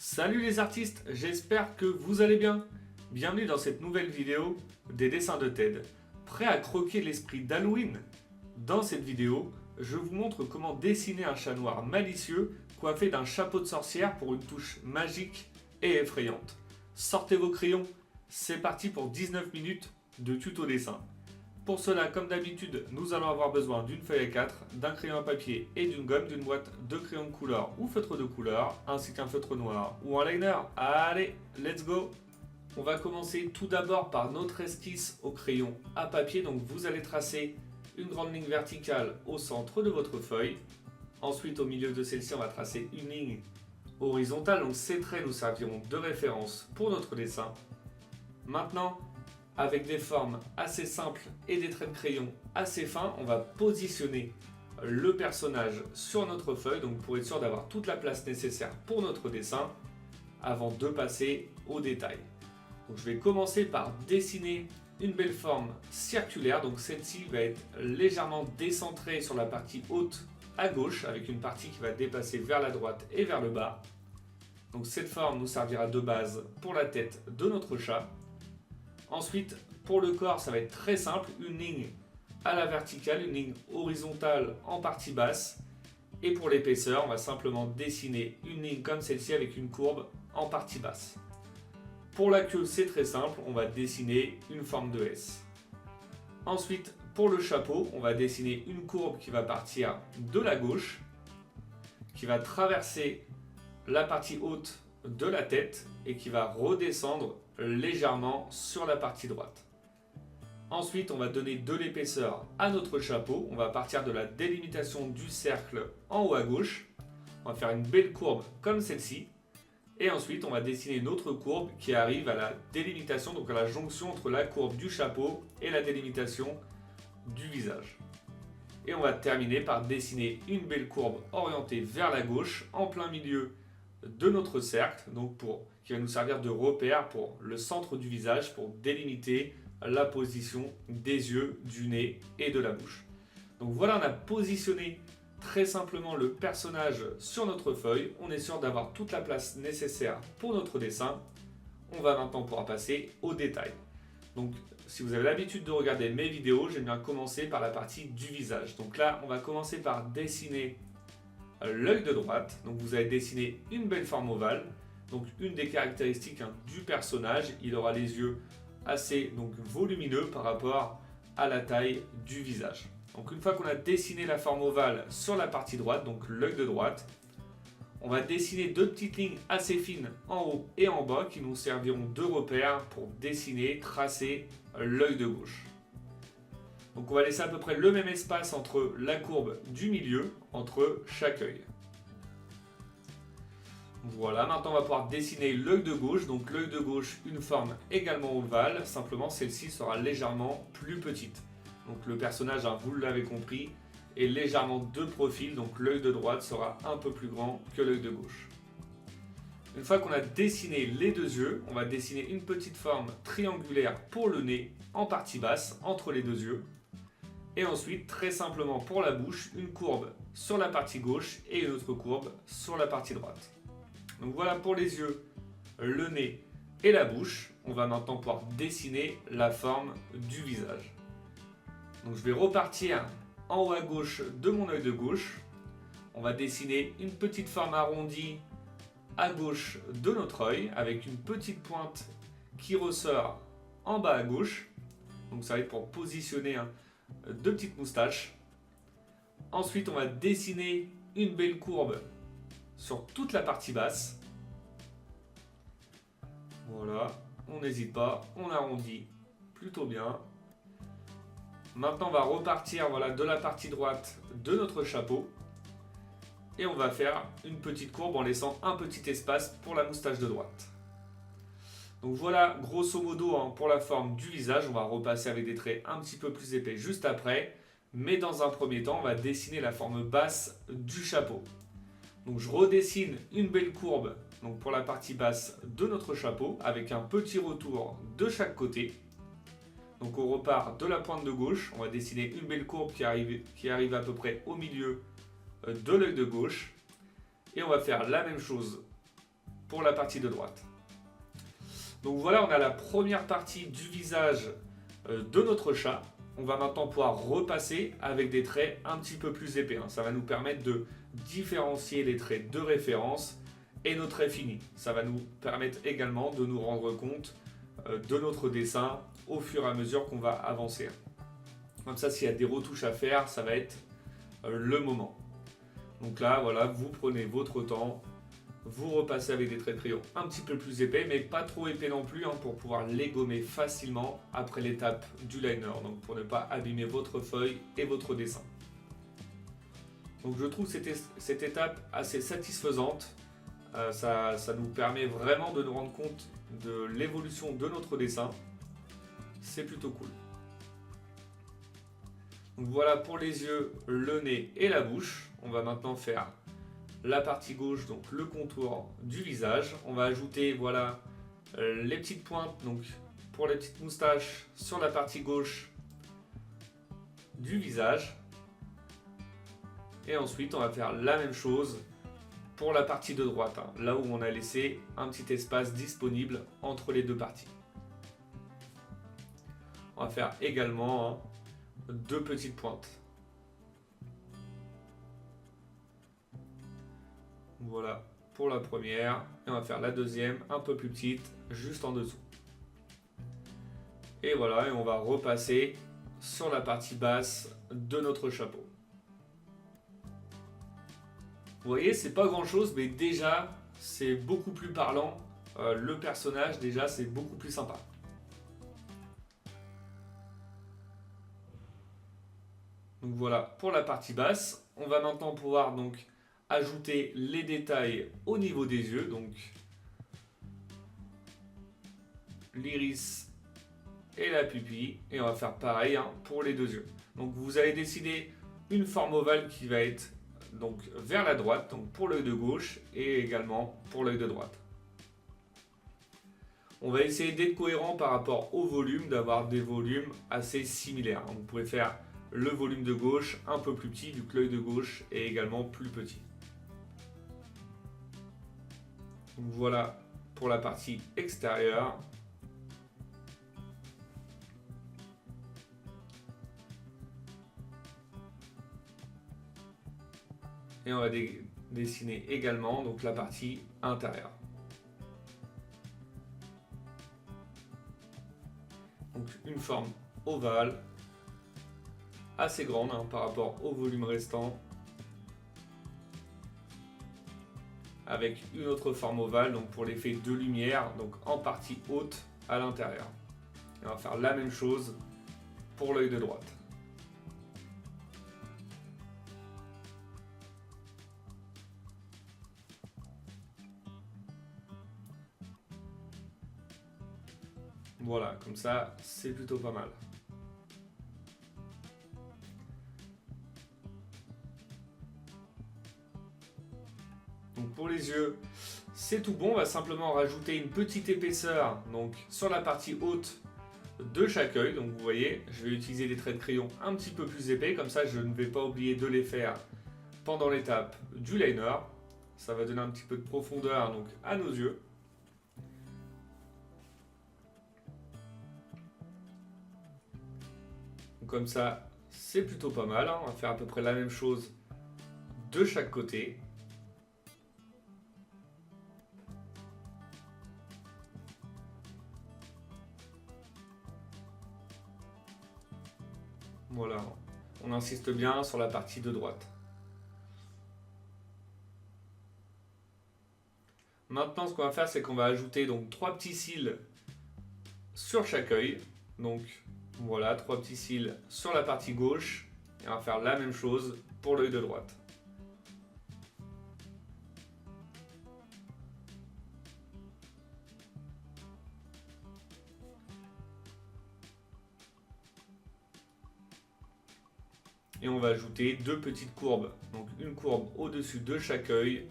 Salut les artistes, j'espère que vous allez bien. Bienvenue dans cette nouvelle vidéo des dessins de Ted. Prêt à croquer l'esprit d'Halloween? Dans cette vidéo, je vous montre comment dessiner un chat noir malicieux coiffé d'un chapeau de sorcière pour une touche magique et effrayante. Sortez vos crayons, c'est parti pour 19 minutes de tuto dessin. Pour cela, comme d'habitude, nous allons avoir besoin d'une feuille A4, d'un crayon à papier et d'une gomme, d'une boîte de crayons de couleur ou feutre de couleur, ainsi qu'un feutre noir ou un liner. Allez, let's go! On va commencer tout d'abord par notre esquisse au crayon à papier. Donc vous allez tracer une grande ligne verticale au centre de votre feuille. Ensuite, au milieu de celle-ci, on va tracer une ligne horizontale. Donc ces traits nous serviront de référence pour notre dessin. Maintenant, avec des formes assez simples et des traits de crayon assez fins, on va positionner le personnage sur notre feuille, donc pour être sûr d'avoir toute la place nécessaire pour notre dessin, avant de passer au détail. Donc je vais commencer par dessiner une belle forme circulaire, donc celle-ci va être légèrement décentrée sur la partie haute à gauche, avec une partie qui va dépasser vers la droite et vers le bas. Donc cette forme nous servira de base pour la tête de notre chat. Ensuite, pour le corps, ça va être très simple, une ligne à la verticale, une ligne horizontale en partie basse. Et pour l'épaisseur, on va simplement dessiner une ligne comme celle-ci avec une courbe en partie basse. Pour la queue, c'est très simple, on va dessiner une forme de S. Ensuite, pour le chapeau, on va dessiner une courbe qui va partir de la gauche, qui va traverser la partie haute de la tête et qui va redescendre légèrement sur la partie droite. Ensuite, on va donner de l'épaisseur à notre chapeau. On va partir de la délimitation du cercle en haut à gauche. On va faire une belle courbe comme celle-ci. Et ensuite, on va dessiner une autre courbe qui arrive à la délimitation, donc à la jonction entre la courbe du chapeau et la délimitation du visage. Et on va terminer par dessiner une belle courbe orientée vers la gauche en plein milieu de notre cercle, donc qui va nous servir de repère pour le centre du visage, pour délimiter la position des yeux, du nez et de la bouche. Donc voilà, on a positionné très simplement le personnage sur notre feuille. On est sûr d'avoir toute la place nécessaire pour notre dessin. On va maintenant pouvoir passer au détail. Donc si vous avez l'habitude de regarder mes vidéos, j'aime bien commencer par la partie du visage. Donc là, on va commencer par dessiner l'œil de droite. Donc vous allez dessiner une belle forme ovale. Donc une des caractéristiques du personnage, il aura les yeux assez volumineux par rapport à la taille du visage. Donc une fois qu'on a dessiné la forme ovale sur la partie droite, donc l'œil de droite, on va dessiner deux petites lignes assez fines en haut et en bas qui nous serviront de repères pour dessiner, tracer l'œil de gauche. Donc on va laisser à peu près le même espace entre la courbe du milieu, entre chaque œil. Voilà, maintenant on va pouvoir dessiner l'œil de gauche. Donc l'œil de gauche, une forme également ovale, simplement celle-ci sera légèrement plus petite. Donc le personnage, vous l'avez compris, est légèrement de profil, donc l'œil de droite sera un peu plus grand que l'œil de gauche. Une fois qu'on a dessiné les deux yeux, on va dessiner une petite forme triangulaire pour le nez en partie basse, entre les deux yeux. Et ensuite, très simplement pour la bouche, une courbe sur la partie gauche et une autre courbe sur la partie droite. Donc voilà pour les yeux, le nez et la bouche. On va maintenant pouvoir dessiner la forme du visage. Donc je vais repartir en haut à gauche de mon œil de gauche. On va dessiner une petite forme arrondie à gauche de notre œil avec une petite pointe qui ressort en bas à gauche. Donc ça va être pour positionner deux petites moustaches. Ensuite, on va dessiner une belle courbe sur toute la partie basse. Voilà, on n'hésite pas, on arrondit plutôt bien. Maintenant, on va repartir de la partie droite de notre chapeau. Et on va faire une petite courbe en laissant un petit espace pour la moustache de droite. Donc voilà, grosso modo, pour la forme du visage. On va repasser avec des traits un petit peu plus épais juste après. Mais dans un premier temps, on va dessiner la forme basse du chapeau. Donc je redessine une belle courbe pour la partie basse de notre chapeau avec un petit retour de chaque côté. Donc on repart de la pointe de gauche. On va dessiner une belle courbe qui arrive à peu près au milieu de l'œil de gauche. Et on va faire la même chose pour la partie de droite. Donc voilà, on a la première partie du visage de notre chat. On va maintenant pouvoir repasser avec des traits un petit peu plus épais. Ça va nous permettre de différencier les traits de référence et nos traits finis. Ça va nous permettre également de nous rendre compte de notre dessin au fur et à mesure qu'on va avancer. Comme ça, s'il y a des retouches à faire, ça va être le moment. Donc là, voilà, vous prenez votre temps, vous repassez avec des traits de crayon un petit peu plus épais, mais pas trop épais non plus, pour pouvoir les gommer facilement après l'étape du liner, donc pour ne pas abîmer votre feuille et votre dessin. Donc je trouve cette étape assez satisfaisante. Ça nous permet vraiment de nous rendre compte de l'évolution de notre dessin. C'est plutôt cool. Donc voilà pour les yeux, le nez et la bouche. On va maintenant faire la partie gauche, donc le contour du visage. On va ajouter voilà les petites pointes, donc pour les petites moustaches sur la partie gauche du visage. Et ensuite on va faire la même chose pour la partie de droite, là où on a laissé un petit espace disponible entre les deux parties. On va faire également deux petites pointes. Voilà pour la première, et on va faire la deuxième un peu plus petite, juste en dessous. Et voilà, et on va repasser sur la partie basse de notre chapeau. Vous voyez, c'est pas grand chose, mais déjà c'est beaucoup plus parlant. Le personnage, déjà, c'est beaucoup plus sympa. Donc voilà pour la partie basse. On va maintenant pouvoir donc ajouter les détails au niveau des yeux, donc l'iris et la pupille, et on va faire pareil pour les deux yeux. Donc vous allez décider une forme ovale qui va être donc vers la droite, donc pour l'œil de gauche et également pour l'œil de droite. On va essayer d'être cohérent par rapport au volume, d'avoir des volumes assez similaires. Vous pouvez faire le volume de gauche un peu plus petit vu que l'œil de gauche est également plus petit. Donc voilà pour la partie extérieure. Et on va dessiner également donc la partie intérieure. Donc une forme ovale, assez grande par rapport au volume restant, avec une autre forme ovale donc pour l'effet de lumière, donc en partie haute à l'intérieur. Et on va faire la même chose pour l'œil de droite. Voilà, comme ça, c'est plutôt pas mal. Donc pour les yeux, c'est tout bon. On va simplement rajouter une petite épaisseur donc sur la partie haute de chaque œil. Donc vous voyez, je vais utiliser des traits de crayon un petit peu plus épais. Comme ça, je ne vais pas oublier de les faire pendant l'étape du liner. Ça va donner un petit peu de profondeur donc à nos yeux. Comme ça, c'est plutôt pas mal. On va faire à peu près la même chose de chaque côté. Voilà, on insiste bien sur la partie de droite. Maintenant, ce qu'on va faire, c'est qu'on va ajouter donc 3 petits cils sur chaque œil. Donc voilà, 3 petits cils sur la partie gauche. Et on va faire la même chose pour l'œil de droite. Et on va ajouter 2 petites courbes. Donc une courbe au-dessus de chaque œil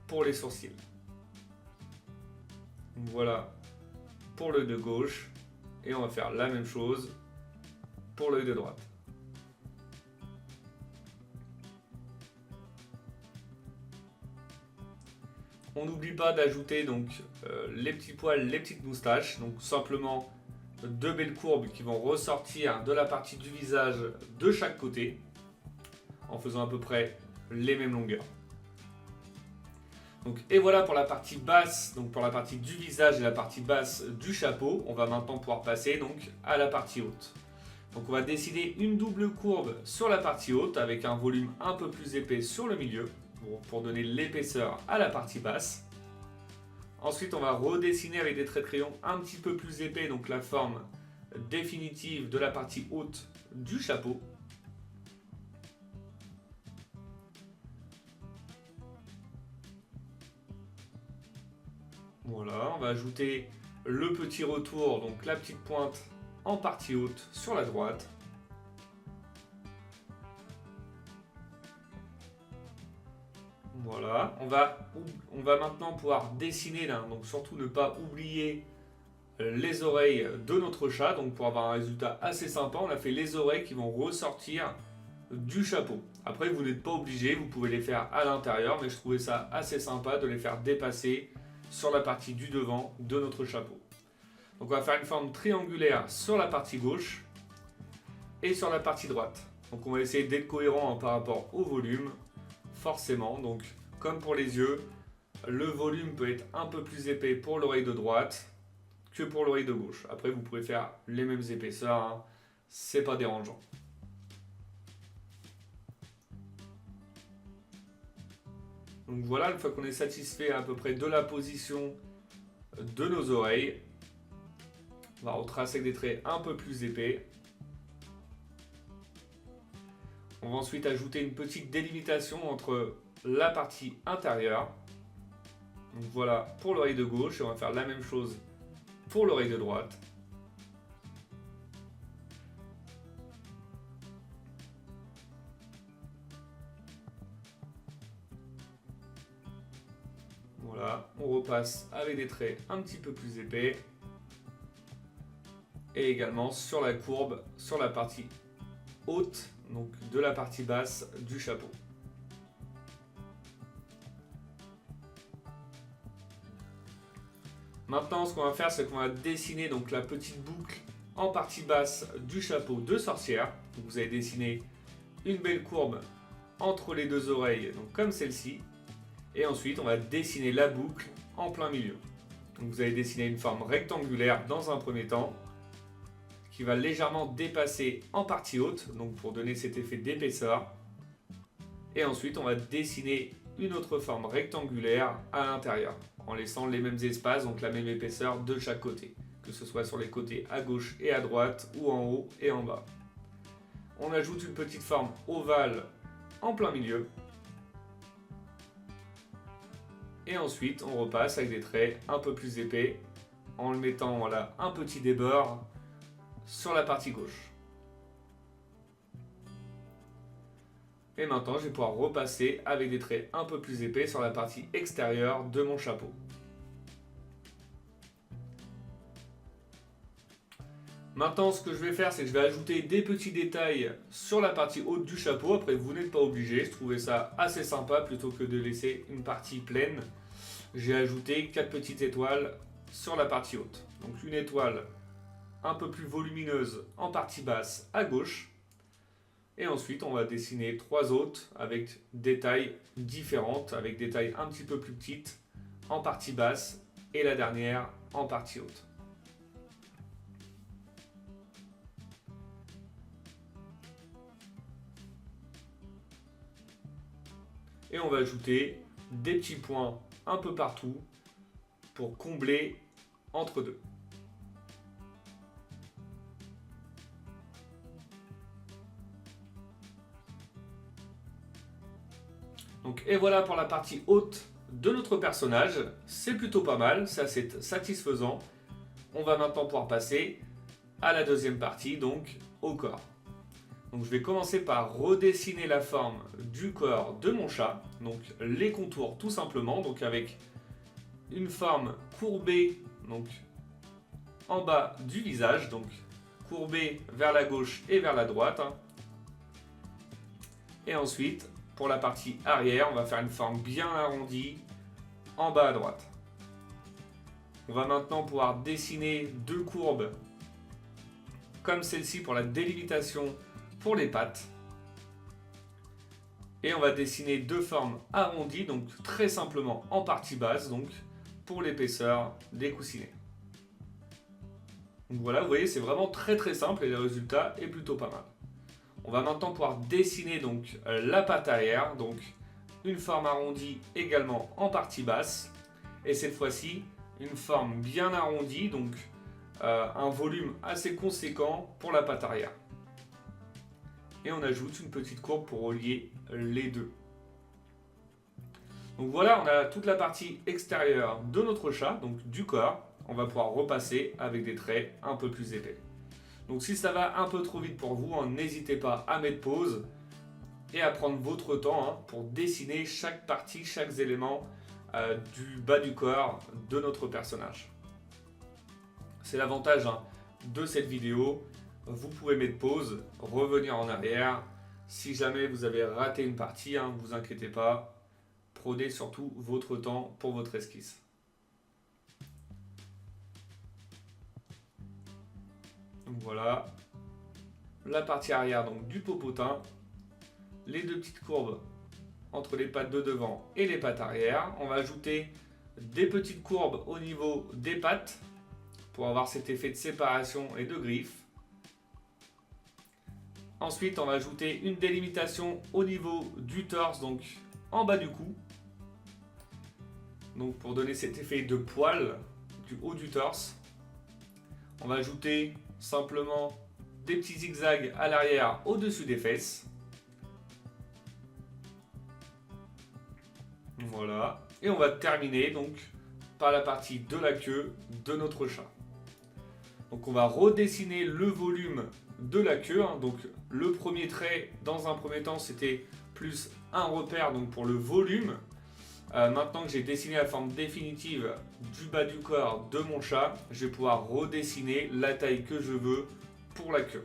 pour les sourcils. Donc voilà pour l'œil de gauche. Et on va faire la même chose pour l'œil de droite. On n'oublie pas d'ajouter donc les petits poils, les petites moustaches, donc simplement deux belles courbes qui vont ressortir de la partie du visage de chaque côté, en faisant à peu près les mêmes longueurs. Donc, et voilà pour la partie basse, donc pour la partie du visage et la partie basse du chapeau. On va maintenant pouvoir passer donc à la partie haute. Donc on va dessiner une double courbe sur la partie haute avec un volume un peu plus épais sur le milieu pour donner l'épaisseur à la partie basse. Ensuite on va redessiner avec des traits de crayon un petit peu plus épais, donc la forme définitive de la partie haute du chapeau. Voilà, on va ajouter le petit retour, donc la petite pointe en partie haute sur la droite. Voilà, on va maintenant pouvoir dessiner là, donc surtout ne pas oublier les oreilles de notre chat, donc pour avoir un résultat assez sympa, on a fait les oreilles qui vont ressortir du chapeau. Après vous n'êtes pas obligé, vous pouvez les faire à l'intérieur, mais je trouvais ça assez sympa de les faire dépasser sur la partie du devant de notre chapeau. Donc on va faire une forme triangulaire sur la partie gauche et sur la partie droite. Donc on va essayer d'être cohérent par rapport au volume, forcément. Donc comme pour les yeux, le volume peut être un peu plus épais pour l'oreille de droite que pour l'oreille de gauche. Après vous pouvez faire les mêmes épaisseurs, hein. C'est pas dérangeant. Donc voilà, une fois qu'on est satisfait à peu près de la position de nos oreilles, on va retracer avec des traits un peu plus épais. On va ensuite ajouter une petite délimitation entre la partie intérieure. Donc voilà pour l'oreille de gauche et on va faire la même chose pour l'oreille de droite. Voilà, on repasse avec des traits un petit peu plus épais. Et également sur la courbe, sur la partie haute, donc de la partie basse du chapeau. Maintenant, ce qu'on va faire, c'est qu'on va dessiner donc la petite boucle en partie basse du chapeau de sorcière. Donc vous allez dessiner une belle courbe entre les deux oreilles, donc comme celle-ci. Et ensuite, on va dessiner la boucle en plein milieu. Donc vous allez dessiner une forme rectangulaire dans un premier temps, qui va légèrement dépasser en partie haute, donc pour donner cet effet d'épaisseur. Et ensuite, on va dessiner une autre forme rectangulaire à l'intérieur, en laissant les mêmes espaces, donc la même épaisseur de chaque côté, que ce soit sur les côtés à gauche et à droite, ou en haut et en bas. On ajoute une petite forme ovale en plein milieu. Et ensuite, on repasse avec des traits un peu plus épais, en le mettant voilà, un petit débord sur la partie gauche. Et maintenant, je vais pouvoir repasser avec des traits un peu plus épais sur la partie extérieure de mon chapeau. Maintenant, ce que je vais faire, c'est que je vais ajouter des petits détails sur la partie haute du chapeau. Après, vous n'êtes pas obligé. Je trouvais ça assez sympa plutôt que de laisser une partie pleine. J'ai ajouté 4 petites étoiles sur la partie haute. Donc une étoile un peu plus volumineuse en partie basse à gauche. Et ensuite, on va dessiner 3 autres avec des tailles différentes, avec des tailles un petit peu plus petites en partie basse et la dernière en partie haute. Et on va ajouter des petits points un peu partout pour combler entre deux. Donc, et voilà pour la partie haute de notre personnage. C'est plutôt pas mal, c'est assez satisfaisant. On va maintenant pouvoir passer à la deuxième partie, donc au corps. Donc je vais commencer par redessiner la forme du corps de mon chat, donc les contours tout simplement, donc avec une forme courbée donc en bas du visage, donc courbée vers la gauche et vers la droite. Et ensuite, pour la partie arrière, on va faire une forme bien arrondie en bas à droite. On va maintenant pouvoir dessiner deux courbes comme celle-ci pour la délimitation pour les pattes. Et on va dessiner deux formes arrondies, donc très simplement en partie basse, donc pour l'épaisseur des coussinets. Donc voilà, vous voyez, c'est vraiment très simple et le résultat est plutôt pas mal. On va maintenant pouvoir dessiner donc la patte arrière, donc une forme arrondie également en partie basse. Et cette fois-ci, une forme bien arrondie, donc un volume assez conséquent pour la patte arrière. Et on ajoute une petite courbe pour relier les deux. Donc voilà, on a toute la partie extérieure de notre chat, donc du corps. On va pouvoir repasser avec des traits un peu plus épais. Donc si ça va un peu trop vite pour vous, n'hésitez pas à mettre pause et à prendre votre temps pour dessiner chaque partie, chaque élément du bas du corps de notre personnage. C'est l'avantage de cette vidéo. Vous pouvez mettre pause, revenir en arrière. Si jamais vous avez raté une partie, ne vous inquiétez pas. Prenez surtout votre temps pour votre esquisse. Donc voilà, la partie arrière donc du popotin, les deux petites courbes entre les pattes de devant et les pattes arrière. On va ajouter des petites courbes au niveau des pattes pour avoir cet effet de séparation et de griffe. Ensuite, on va ajouter une délimitation au niveau du torse, donc en bas du cou. Donc pour donner cet effet de poil du haut du torse. On va ajouter simplement des petits zigzags à l'arrière au-dessus des fesses. Voilà. Et on va terminer donc par la partie de la queue de notre chat. Donc on va redessiner le volume de la queue. Donc le premier trait, dans un premier temps, c'était plus un repère donc pour le volume. Maintenant que j'ai dessiné la forme définitive du bas du corps de mon chat, je vais pouvoir redessiner la taille que je veux pour la queue.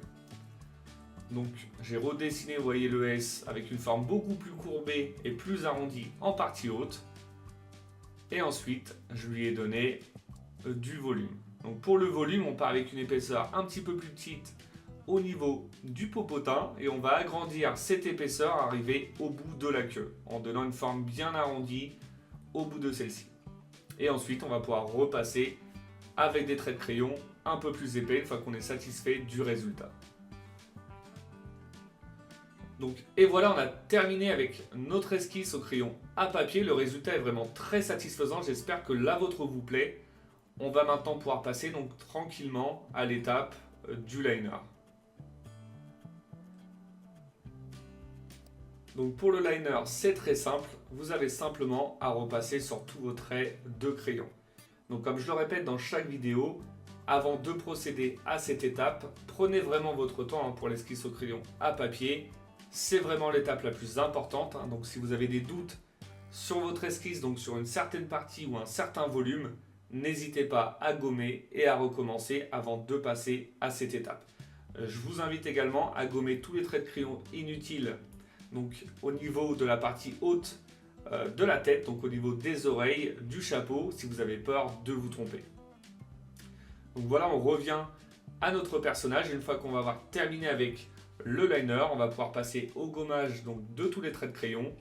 Donc j'ai redessiné, vous voyez le S avec une forme beaucoup plus courbée et plus arrondie en partie haute. Et ensuite, je lui ai donné du volume. Donc pour le volume, on part avec une épaisseur un petit peu plus petite au niveau du popotin et on va agrandir cette épaisseur, arriver au bout de la queue en donnant une forme bien arrondie au bout de celle-ci. Et ensuite, on va pouvoir repasser avec des traits de crayon un peu plus épais une fois qu'on est satisfait du résultat. Donc, et voilà, on a terminé avec notre esquisse au crayon à papier. Le résultat est vraiment très satisfaisant. J'espère que la vôtre vous plaît. On va maintenant pouvoir passer donc tranquillement à l'étape du liner. Donc pour le liner, c'est très simple. Vous avez simplement à repasser sur tous vos traits de crayon. Donc comme je le répète dans chaque vidéo, avant de procéder à cette étape, prenez vraiment votre temps pour l'esquisse au crayon à papier. C'est vraiment l'étape la plus importante. Donc si vous avez des doutes sur votre esquisse, donc sur une certaine partie ou un certain volume, n'hésitez pas à gommer et à recommencer avant de passer à cette étape. Je vous invite également à gommer tous les traits de crayon inutiles, donc au niveau de la partie haute de la tête, donc au niveau des oreilles, du chapeau, si vous avez peur de vous tromper. Donc voilà, on revient à notre personnage. Une fois qu'on va avoir terminé avec le liner, on va pouvoir passer au gommage donc, de tous les traits de crayon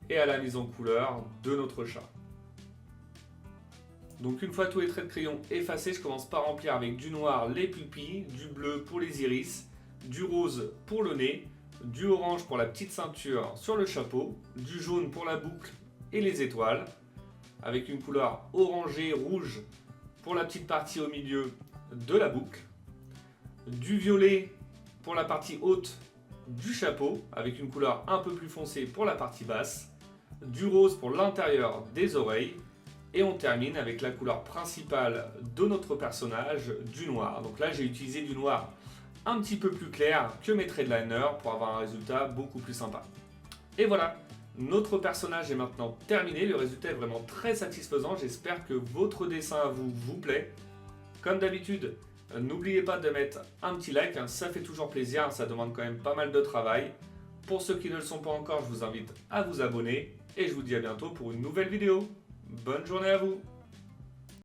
et à la mise en couleur de notre chat. Donc une fois tous les traits de crayon effacés, je commence par remplir avec du noir les pupilles, du bleu pour les iris, du rose pour le nez, du orange pour la petite ceinture sur le chapeau, du jaune pour la boucle et les étoiles, avec une couleur orangée rouge pour la petite partie au milieu de la boucle, du violet pour la partie haute du chapeau, avec une couleur un peu plus foncée pour la partie basse, du rose pour l'intérieur des oreilles, et on termine avec la couleur principale de notre personnage, du noir. Donc là, j'ai utilisé du noir un petit peu plus clair que mes traits de liner pour avoir un résultat beaucoup plus sympa. Et voilà, notre personnage est maintenant terminé. Le résultat est vraiment très satisfaisant. J'espère que votre dessin à vous plaît. Comme d'habitude, n'oubliez pas de mettre un petit like, ça fait toujours plaisir, ça demande quand même pas mal de travail. Pour ceux qui ne le sont pas encore, je vous invite à vous abonner et je vous dis à bientôt pour une nouvelle vidéo. Bonne journée à vous!